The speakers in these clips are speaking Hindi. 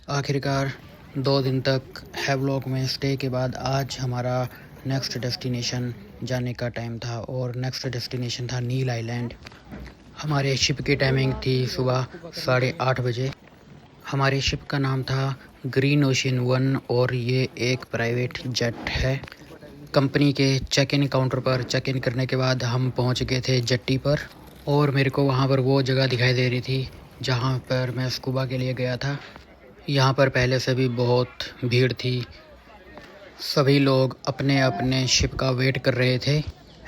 आखिरकार 2 दिन तक हैवलॉक में स्टे के बाद आज हमारा नेक्स्ट डेस्टिनेशन जाने का टाइम था और नेक्स्ट डेस्टिनेशन था नील आइलैंड। हमारे शिप की टाइमिंग थी सुबह 8:30 बजे। हमारे शिप का नाम था ग्रीन ओशियन 1 और ये एक प्राइवेट जेट है। कंपनी के चेक इन काउंटर पर चेक इन करने के बाद हम पहुंच गए थे जेट्टी पर और मेरे को वहां पर वो जगह दिखाई दे रही थी जहां पर मैं स्कूबा के लिए गया था। यहाँ पर पहले से भी बहुत भीड़ थी। सभी लोग अपने अपने शिप का वेट कर रहे थे।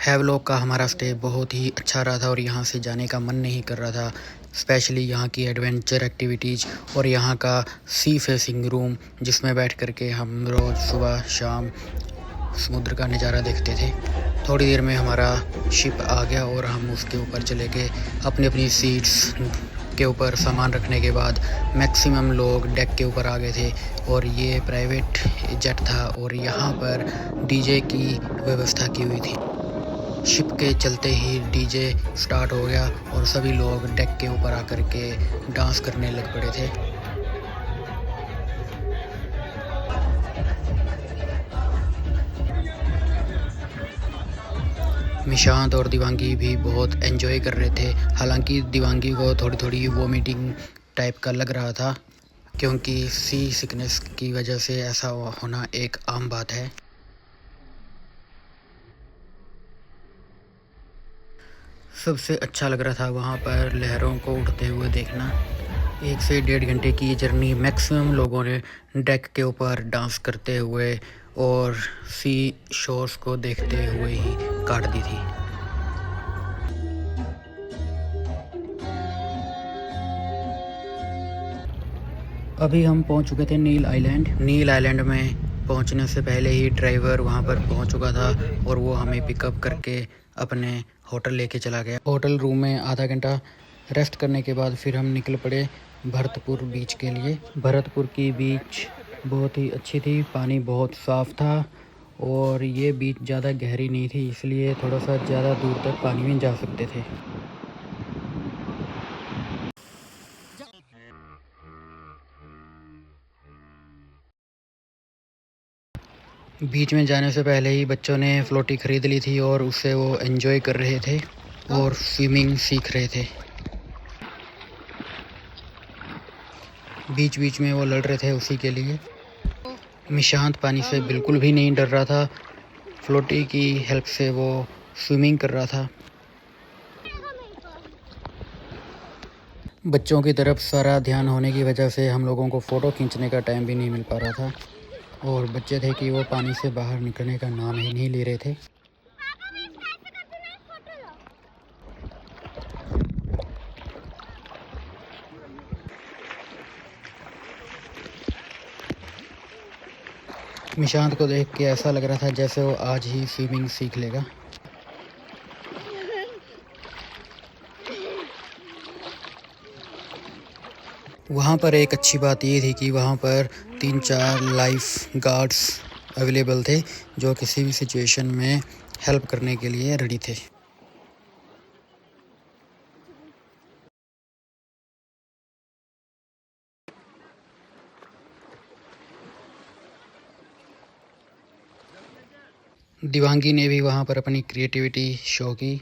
हैवलॉक का हमारा स्टे बहुत ही अच्छा रहा था और यहाँ से जाने का मन नहीं कर रहा था। स्पेशली यहाँ की एडवेंचर एक्टिविटीज़ और यहाँ का सी फेसिंग रूम जिसमें बैठ कर के हम रोज़ सुबह शाम समुद्र का नज़ारा देखते थे। थोड़ी देर में हमारा शिप आ गया और हम उसके ऊपर चले गए। अपनी अपनी सीट्स के ऊपर सामान रखने के बाद मैक्सिमम लोग डेक के ऊपर आ गए थे और ये प्राइवेट जेट था और यहाँ पर डीजे की व्यवस्था की हुई थी। शिप के चलते ही डीजे स्टार्ट हो गया और सभी लोग डेक के ऊपर आकर के डांस करने लग पड़े थे। निशांत और दिवांगी भी बहुत एंजॉय कर रहे थे। हालांकि दिवांगी को थोड़ी थोड़ी वोमिटिंग टाइप का लग रहा था क्योंकि सी सिकनेस की वजह से ऐसा होना एक आम बात है। सबसे अच्छा लग रहा था वहाँ पर लहरों को उठते हुए देखना। 1 से 1.5 घंटे की जर्नी मैक्सिमम लोगों ने डेक के ऊपर डांस करते हुए और सी शोर्स को देखते हुए ही काट दी थी। अभी हम पहुंच चुके थे नील आइलैंड। नील आइलैंड में पहुंचने से पहले ही ड्राइवर वहां पर पहुंच चुका था और वो हमें पिकअप करके अपने होटल लेके चला गया। होटल रूम में आधा घंटा रेस्ट करने के बाद फिर हम निकल पड़े भरतपुर बीच के लिए। भरतपुर की बीच बहुत ही अच्छी थी, पानी बहुत साफ़ था और ये बीच ज़्यादा गहरी नहीं थी, इसलिए थोड़ा सा ज़्यादा दूर तक पानी में जा सकते थे। बीच में जाने से पहले ही बच्चों ने फ्लोटी ख़रीद ली थी और उससे वो एंजॉय कर रहे थे और स्विमिंग सीख रहे थे। बीच बीच में वो लड़ रहे थे उसी के लिए। निशांत पानी से बिल्कुल भी नहीं डर रहा था। फ्लोटी की हेल्प से वो स्विमिंग कर रहा था। बच्चों की तरफ सारा ध्यान होने की वजह से हम लोगों को फ़ोटो खींचने का टाइम भी नहीं मिल पा रहा था और बच्चे थे कि वो पानी से बाहर निकलने का नाम ही नहीं ले रहे थे। निशांत को देख के ऐसा लग रहा था जैसे वो आज ही स्विमिंग सीख लेगा। वहाँ पर एक अच्छी बात ये थी कि वहाँ पर 3-4 लाइफ गार्ड्स अवेलेबल थे जो किसी भी सिचुएशन में हेल्प करने के लिए रेडी थे। दिवांगी ने भी वहाँ पर अपनी क्रिएटिविटी शो की।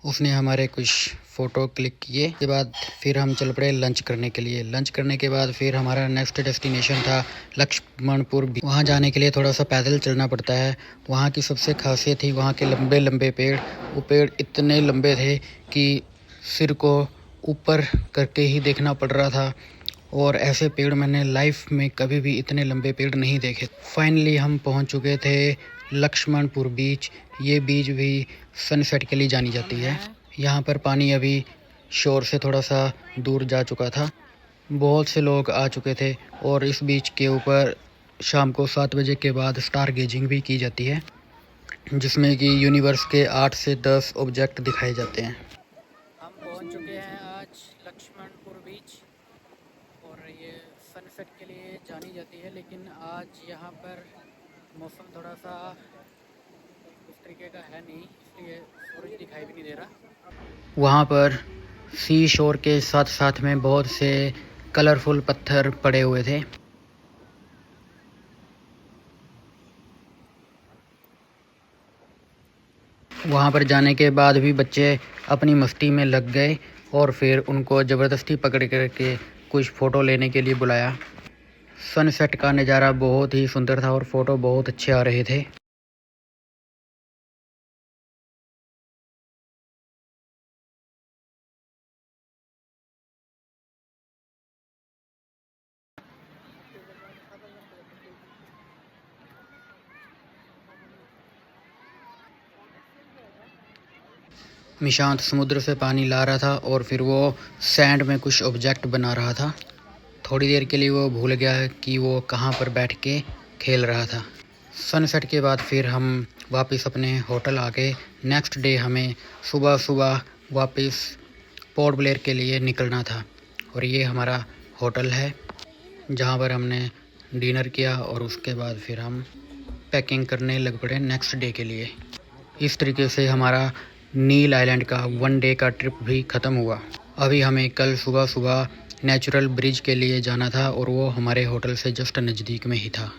उसने हमारे कुछ फ़ोटो क्लिक किए। के बाद फिर हम चल पड़े लंच करने के लिए। लंच करने के बाद फिर हमारा नेक्स्ट डेस्टिनेशन था लक्ष्मणपुर। वहाँ जाने के लिए थोड़ा सा पैदल चलना पड़ता है। वहाँ की सबसे खासियत थी वहाँ के लंबे लंबे पेड़। वो पेड़ इतने लंबे थे कि सिर को ऊपर करके ही देखना पड़ रहा था और ऐसे पेड़ मैंने लाइफ में कभी भी इतने लंबे पेड़ नहीं देखे। फाइनली हम पहुँच चुके थे लक्ष्मणपुर बीच। ये बीच भी सनसेट के लिए जानी जाती है। यहाँ पर पानी अभी शोर से थोड़ा सा दूर जा चुका था। बहुत से लोग आ चुके थे और इस बीच के ऊपर शाम को 7 बजे के बाद स्टार गेजिंग भी की जाती है जिसमें कि यूनिवर्स के 8 से 10 ऑब्जेक्ट दिखाए जाते हैं। हम पहुँच चुके हैं आज लक्ष्मणपुर बीच और ये सनसेट के लिए जानी जाती है, लेकिन आज यहाँ पर मौसम थोड़ा सा उस तरीके का है नहीं, इसलिए सूरज दिखाई भी नहीं दे रहा। वहाँ पर सी शोर के साथ साथ में बहुत से कलरफुल पत्थर पड़े हुए थे। वहाँ पर जाने के बाद भी बच्चे अपनी मस्ती में लग गए और फिर उनको ज़बरदस्ती पकड़ करके कुछ फ़ोटो लेने के लिए बुलाया। सनसेट का नज़ारा बहुत ही सुंदर था और फ़ोटो बहुत अच्छे आ रहे थे। निशांत समुद्र से पानी ला रहा था और फिर वो सैंड में कुछ ऑब्जेक्ट बना रहा था। थोड़ी देर के लिए वो भूल गया कि वो कहाँ पर बैठ के खेल रहा था। सनसेट के बाद फिर हम वापस अपने होटल आ गए। नेक्स्ट डे हमें सुबह सुबह वापस पोर्ट ब्लेयर के लिए निकलना था और ये हमारा होटल है जहाँ पर हमने डिनर किया और उसके बाद फिर हम पैकिंग करने लग पड़े नेक्स्ट डे के लिए। इस तरीके से हमारा नील आइलैंड का 1 डे का ट्रिप भी ख़त्म हुआ। अभी हमें कल सुबह सुबह नेचुरल ब्रिज के लिए जाना था और वो हमारे होटल से जस्ट नज़दीक में ही था।